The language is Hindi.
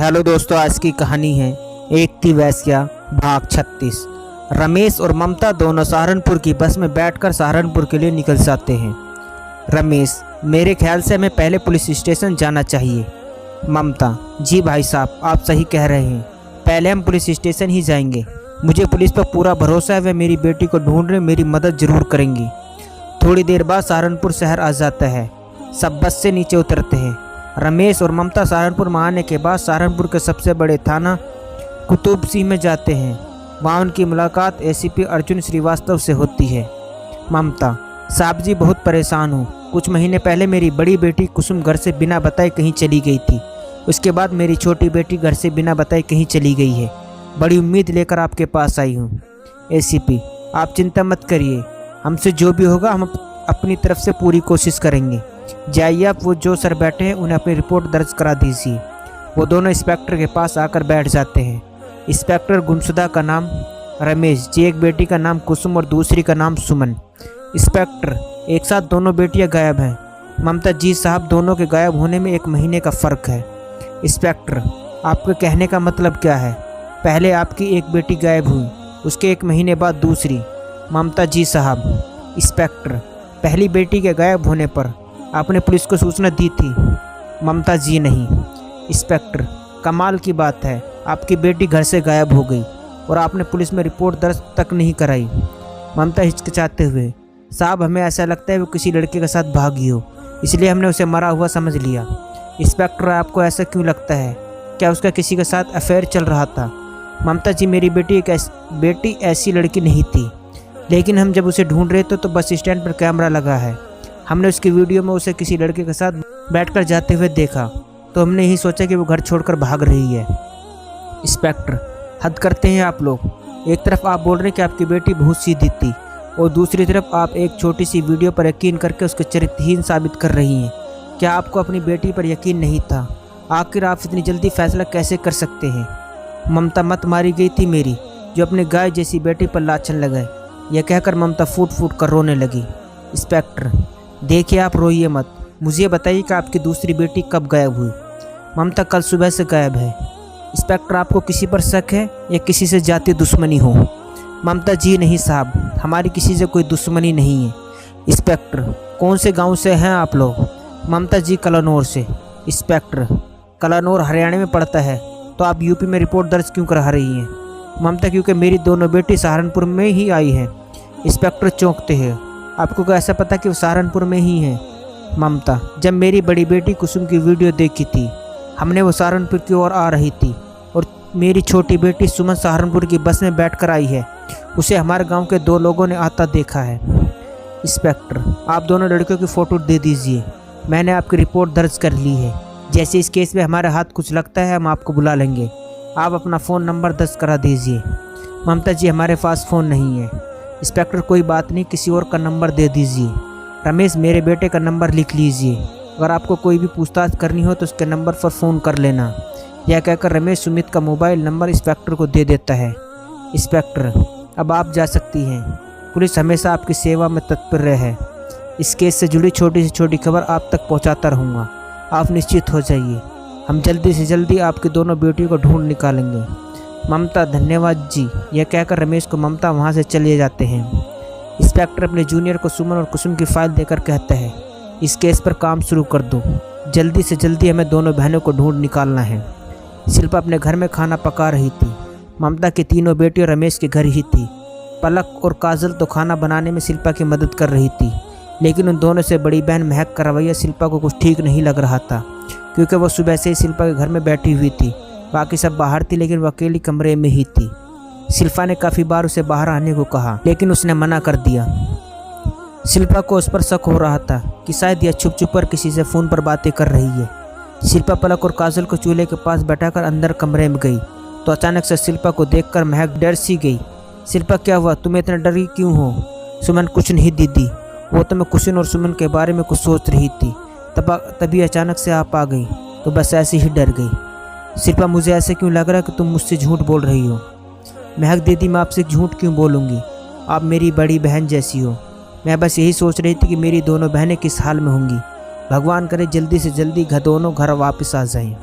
हेलो दोस्तों, आज की कहानी है एक थी वेश्या भाग 36। रमेश और ममता दोनों सहारनपुर की बस में बैठकर सहारनपुर के लिए निकल जाते हैं। रमेश, मेरे ख्याल से हमें पहले पुलिस स्टेशन जाना चाहिए। ममता, जी भाई साहब, आप सही कह रहे हैं, पहले हम पुलिस स्टेशन ही जाएंगे। मुझे पुलिस पर पूरा भरोसा है, वे मेरी बेटी को ढूंढने मेरी मदद जरूर करेंगी। थोड़ी देर बाद सहारनपुर शहर आ जाता है। सब बस से नीचे उतरते हैं। रमेश और ममता सहारनपुर में आने के बाद सहारनपुर के सबसे बड़े थाना कुतुबसी में जाते हैं। वहाँ उनकी मुलाकात एसीपी अर्जुन श्रीवास्तव से होती है। ममता, साहब जी, बहुत परेशान हूँ। कुछ महीने पहले मेरी बड़ी बेटी कुसुम घर से बिना बताए कहीं चली गई थी। उसके बाद मेरी छोटी बेटी घर से बिना बताए कहीं चली गई है। बड़ी उम्मीद लेकर आपके पास आई हूँ। एसीपी, आप चिंता मत करिए, हमसे जो भी होगा हम अपनी तरफ से पूरी कोशिश करेंगे। जाइए आप, वो जो सर बैठे हैं उन्हें अपनी रिपोर्ट दर्ज करा दीजिए। वो दोनों इंस्पेक्टर के पास आकर बैठ जाते हैं। इंस्पेक्टर गुमशुदा का नाम रमेश जी, एक बेटी का नाम कुसुम और दूसरी का नाम सुमन। इंस्पेक्टर, एक साथ दोनों बेटियां गायब हैं। ममता, जी साहब, दोनों के गायब होने में 1 महीने का फ़र्क है। इंस्पेक्टर, आपके कहने का मतलब क्या है? पहले आपकी एक बेटी गायब हुई, उसके 1 महीने बाद दूसरी। ममता, जी साहब। इंस्पेक्टर, पहली बेटी के गायब होने पर आपने पुलिस को सूचना दी थी? ममता, जी नहीं। इंस्पेक्टर, कमाल की बात है, आपकी बेटी घर से गायब हो गई और आपने पुलिस में रिपोर्ट दर्ज तक नहीं कराई। ममता हिचकिचाते हुए, साहब, हमें ऐसा लगता है वो किसी लड़के के साथ भागी हो, इसलिए हमने उसे मरा हुआ समझ लिया। इंस्पेक्टर, आपको ऐसा क्यों लगता है? क्या उसका किसी के साथ अफेयर चल रहा था? ममता, जी, मेरी बेटी ऐसी लड़की नहीं थी, लेकिन हम जब उसे ढूंढ रहे थे तो बस स्टैंड पर कैमरा लगा है। हमने उसकी वीडियो में उसे किसी लड़के के साथ बैठकर जाते हुए देखा, तो हमने यही सोचा कि वो घर छोड़कर भाग रही है। इंस्पेक्टर, हद करते हैं आप लोग। एक तरफ आप बोल रहे हैं कि आपकी बेटी बहुत सीधी थी और दूसरी तरफ आप एक छोटी सी वीडियो पर यकीन करके उसके चरित्रहीन साबित कर रही हैं। क्या आपको अपनी बेटी पर यकीन नहीं था? आखिर आप इतनी जल्दी फैसला कैसे कर सकते हैं? ममता, मत मारी गई थी मेरी, जो अपने गाय जैसी बेटी पर लाछन लगाए। यह कहकर ममता फूट फूट कर रोने लगी। इंस्पेक्टर, देखिए, आप रोइए मत, मुझे बताइए कि आपकी दूसरी बेटी कब गायब हुई? ममता, कल सुबह से गायब है। इंस्पेक्टर, आपको किसी पर शक है या किसी से जाती दुश्मनी हो? ममता, जी नहीं साहब, हमारी किसी से कोई दुश्मनी नहीं है। इंस्पेक्टर, कौन से गांव से हैं आप लोग? ममता, जी, कलानौर से। इंस्पेक्टर, कलानौर हरियाणा में पड़ता है, तो आप यूपी में रिपोर्ट दर्ज क्यों करा रही हैं? ममता, क्योंकि मेरी दोनों बेटी सहारनपुर में ही आई हैं। इंस्पेक्टर चौंकते हैं, आपको कैसा पता कि वो सहारनपुर में ही है? ममता, जब मेरी बड़ी बेटी कुसुम की वीडियो देखी थी, हमने वो सहारनपुर की ओर आ रही थी और मेरी छोटी बेटी सुमन सहारनपुर की बस में बैठकर आई है। उसे हमारे गांव के 2 लोगों ने आता देखा है। इंस्पेक्टर, आप दोनों लड़कियों की फ़ोटो दे दीजिए, मैंने आपकी रिपोर्ट दर्ज कर ली है। जैसे इस केस में हमारे हाथ कुछ लगता है हम आपको बुला लेंगे। आप अपना फ़ोन नंबर दर्ज करा दीजिए। ममता, जी, हमारे पास फ़ोन नहीं है। इंस्पेक्टर, कोई बात नहीं, किसी और का नंबर दे दीजिए। रमेश, मेरे बेटे का नंबर लिख लीजिए, अगर आपको कोई भी पूछताछ करनी हो तो उसके नंबर पर फ़ोन कर लेना। यह कहकर रमेश सुमित का मोबाइल नंबर इंस्पेक्टर को दे देता है। इंस्पेक्टर, अब आप जा सकती हैं, पुलिस हमेशा आपकी सेवा में तत्पर है। इस केस से जुड़ी छोटी से छोटी खबर आप तक पहुंचाता रहूँगा, आप निश्चित हो जाइए, हम जल्दी से जल्दी आपकी दोनों बेटियों को ढूंढ निकालेंगे। ममता, धन्यवाद जी। यह कहकर रमेश को ममता वहां से चले जाते हैं। इंस्पेक्टर अपने जूनियर को सुमन और कुसुम की फाइल देकर कहता है, इस केस पर काम शुरू कर दो, जल्दी से जल्दी हमें दोनों बहनों को ढूंढ निकालना है। शिल्पा अपने घर में खाना पका रही थी। ममता की तीनों बेटियां रमेश के घर ही थी। पलक और काजल तो खाना बनाने में शिल्पा की मदद कर रही थी, लेकिन उन दोनों से बड़ी बहन महक का रवैया शिल्पा को कुछ ठीक नहीं लग रहा था, क्योंकि वो सुबह से ही शिल्पा के घर में बैठी हुई थी। बाकी सब बाहर थी, लेकिन वो अकेली कमरे में ही थी। शिल्पा ने काफ़ी बार उसे बाहर आने को कहा, लेकिन उसने मना कर दिया। शिल्पा को उस पर शक हो रहा था कि शायद यह छुप छुप कर किसी से फ़ोन पर बातें कर रही है। शिल्पा पलक और काजल को चूल्हे के पास बैठाकर अंदर कमरे में गई, तो अचानक से शिल्पा को देखकर महक डर सी गई। शिल्पा, क्या हुआ, तुम्हें इतना डरी क्यों हो? सुमन, कुछ नहीं दीदी, वो तो मैं कुसुम और सुमन के बारे में कुछ सोच रही थी, तभी अचानक से आप आ गई, तो बस ऐसे ही डर गई। शिल्पा, मुझे ऐसे क्यों लग रहा है कि तुम मुझसे झूठ बोल रही हो? महक दीदी, मैं आपसे झूठ क्यों बोलूँगी, आप मेरी बड़ी बहन जैसी हो। मैं बस यही सोच रही थी कि मेरी दोनों बहनें किस हाल में होंगी। भगवान करे जल्दी से जल्दी दोनों घर वापस आ जाएं।